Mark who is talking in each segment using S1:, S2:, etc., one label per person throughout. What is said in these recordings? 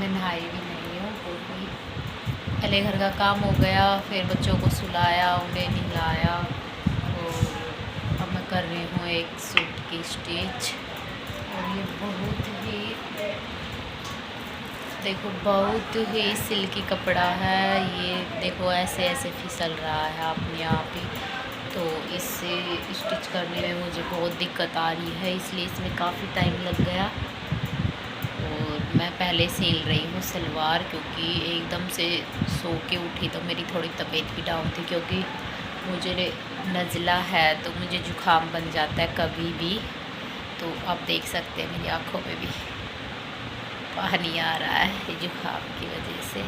S1: नहाई भी नहीं हूँ क्योंकि पहले घर का काम हो गया, फिर बच्चों को सुलाया, उन्हें नहलाया और अब मैं कर रही हूँ एक सूट की स्टिच। और ये बहुत ही देखो बहुत ही सिल्की कपड़ा है। ये देखो ऐसे ऐसे फिसल रहा है अपने आप ही, तो इससे स्टिच करने में मुझे बहुत दिक्कत आ रही है, इसलिए इसमें काफ़ी टाइम लग गया। और मैं पहले सिल रही हूँ सलवार, क्योंकि एकदम से सो के उठी तो मेरी थोड़ी तबीयत भी डाउन थी, क्योंकि मुझे नज़ला है तो मुझे जुकाम बन जाता है कभी भी। तो आप देख सकते हैं मेरी आँखों में भी पानी आ रहा है जुकाम की वजह से।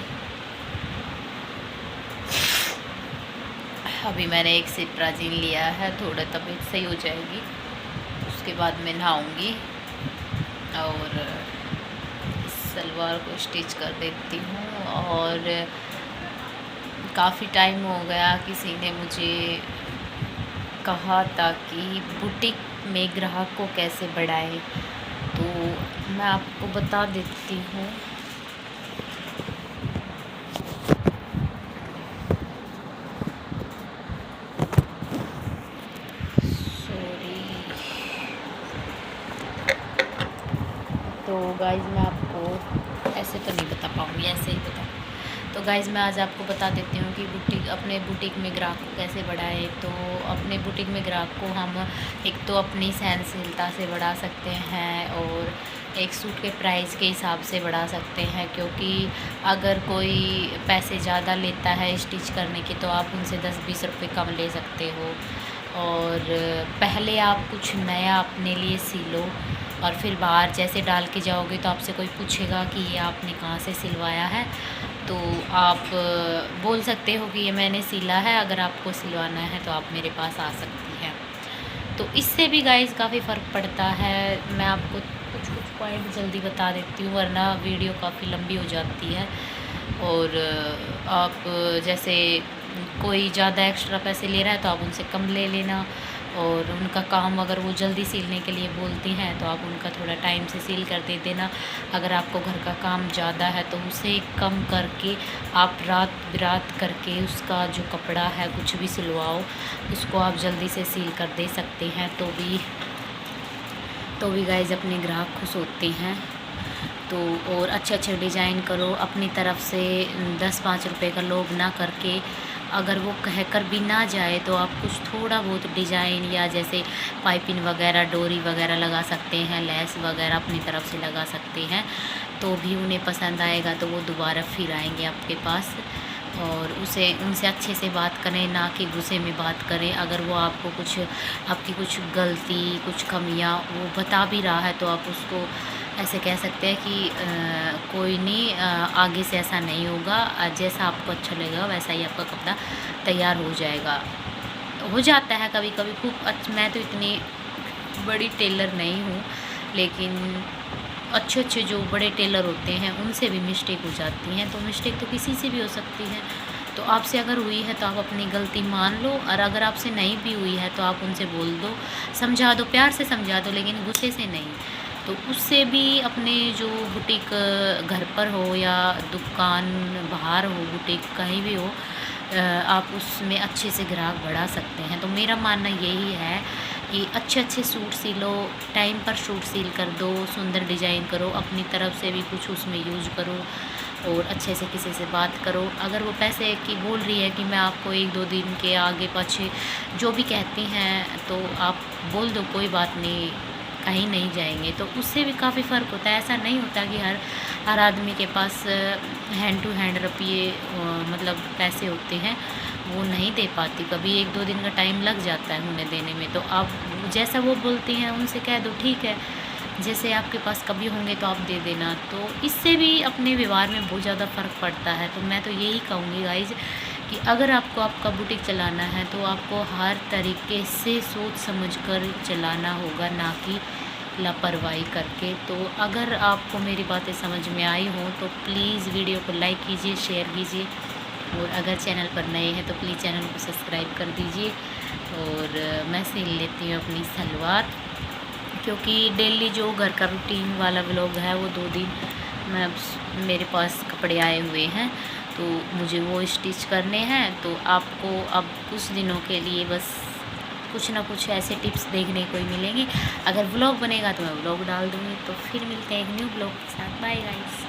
S1: अभी मैंने एक सिट्राजिन लिया है, थोड़ा तबीयत सही हो जाएगी, उसके बाद मैं नहाऊंगी और इस सलवार को स्टिच कर देती हूँ। और काफ़ी टाइम हो गया, किसी ने मुझे कहा था कि बुटीक में ग्राहक को कैसे बढ़ाएं, तो मैं आपको बता देती हूँ। सॉरी, तो गाइज़ मैं आपको ऐसे तो नहीं बता पाऊँगी, ऐसे ही बता। तो गाइज़ मैं आज आपको बता देती हूँ कि अपने बुटीक में ग्राहक को कैसे बढ़ाएं। तो अपने बुटीक में ग्राहक को हम एक तो अपनी सहनशीलता से बढ़ा सकते हैं, और एक सूट के प्राइस के हिसाब से बढ़ा सकते हैं। क्योंकि अगर कोई पैसे ज़्यादा लेता है स्टिच करने के, तो आप उनसे 10-20 रुपये कम ले सकते हो। और पहले आप कुछ नया अपने लिए सिलो, और फिर बाहर जैसे डाल के जाओगे तो आपसे कोई पूछेगा कि ये आपने कहाँ से सिलवाया है, तो आप बोल सकते हो कि ये मैंने सिला है, अगर आपको सिलवाना है तो आप मेरे पास आ सकती हैं। तो इससे भी गाइस काफ़ी फ़र्क पड़ता है। मैं आपको कुछ कुछ पॉइंट जल्दी बता देती हूँ, वरना वीडियो काफ़ी लंबी हो जाती है। और आप जैसे कोई ज़्यादा एक्स्ट्रा पैसे ले रहा है तो आप उनसे कम ले लेना, और उनका काम अगर वो जल्दी सिलने के लिए बोलती हैं तो आप उनका थोड़ा टाइम से सिल कर दे देना। अगर आपको घर का काम ज़्यादा है तो उसे कम करके आप रात बिरात करके उसका जो कपड़ा है कुछ भी सिलवाओ, उसको आप जल्दी से सिल कर दे सकते हैं। तो भी गाइज अपने ग्राहक खुश होते हैं। तो और अच्छे अच्छे डिज़ाइन करो अपनी तरफ से, 10-5 रुपये का लोभ ना करके। अगर वो कहकर भी ना जाए तो आप कुछ थोड़ा बहुत डिज़ाइन या जैसे पाइपिंग वगैरह, डोरी वगैरह लगा सकते हैं, लेस वगैरह अपनी तरफ से लगा सकते हैं, तो भी उन्हें पसंद आएगा, तो वो दोबारा फिर आएंगे आपके पास। और उनसे अच्छे से बात करें, ना कि गुस्से में बात करें। अगर वो आपको आपकी कुछ गलती, कुछ कमियां वो बता भी रहा है, तो आप उसको ऐसे कह सकते हैं कि कोई नहीं, आगे से ऐसा नहीं होगा, जैसा आपको अच्छा लगेगा वैसा ही आपका कपड़ा तैयार हो जाएगा। हो जाता है कभी कभी खूब मैं तो इतनी बड़ी टेलर नहीं हूँ, लेकिन अच्छे जो बड़े टेलर होते हैं उनसे भी मिस्टेक हो जाती हैं। तो मिस्टेक तो किसी से भी हो सकती है। तो आपसे अगर हुई है तो आप अपनी गलती मान लो, और अगर आपसे नहीं भी हुई है तो आप उनसे बोल दो, समझा दो, प्यार से समझा दो, लेकिन गुस्से से नहीं। तो उससे भी अपने जो बुटीक घर पर हो या दुकान बाहर हो, बुटीक कहीं भी हो, आप उसमें अच्छे से ग्राहक बढ़ा सकते हैं। तो मेरा मानना यही है कि अच्छे सूट सिलो, टाइम पर सूट सिल कर दो, सुंदर डिज़ाइन करो, अपनी तरफ से भी कुछ उसमें यूज करो, और अच्छे से किसी से बात करो। अगर वो पैसे की बोल रही है कि मैं आपको 1-2 दिन के आगे पीछे जो भी कहती हैं, तो आप बोल दो, कोई बात नहीं, कहीं नहीं जाएंगे। तो उससे भी काफ़ी फ़र्क होता है। ऐसा नहीं होता कि हर आदमी के पास हैंड टू हैंड रुपये मतलब पैसे होते हैं, वो नहीं दे पाती, कभी 1-2 दिन का टाइम लग जाता है उन्हें देने में। तो आप जैसा वो बोलती हैं उनसे कह दो, ठीक है, जैसे आपके पास कभी होंगे तो आप दे देना। तो इससे भी अपने व्यवहार में बहुत ज़्यादा फ़र्क पड़ता है। तो मैं तो यही कहूँगी गाइज कि अगर आपको आपका बुटीक चलाना है तो आपको हर तरीके से सोच समझ कर चलाना होगा, ना कि लापरवाही करके। तो अगर आपको मेरी बातें समझ में आई हों तो प्लीज़ वीडियो को लाइक कीजिए, शेयर कीजिए, और अगर चैनल पर नए हैं तो प्लीज़ चैनल को सब्सक्राइब कर दीजिए। और मैं सिल लेती हूँ अपनी सलवार, क्योंकि डेली जो घर का रूटीन वाला व्लॉग है वो 2 दिन मेरे पास कपड़े आए हुए हैं, तो मुझे वो स्टिच करने हैं। तो आपको अब कुछ दिनों के लिए बस कुछ ना कुछ ऐसे टिप्स देखने को ही मिलेंगे। अगर व्लॉग बनेगा तो मैं व्लॉग डाल दूँगी। तो फिर मिलते हैं एक न्यू व्लॉग के साथ। Bye guys.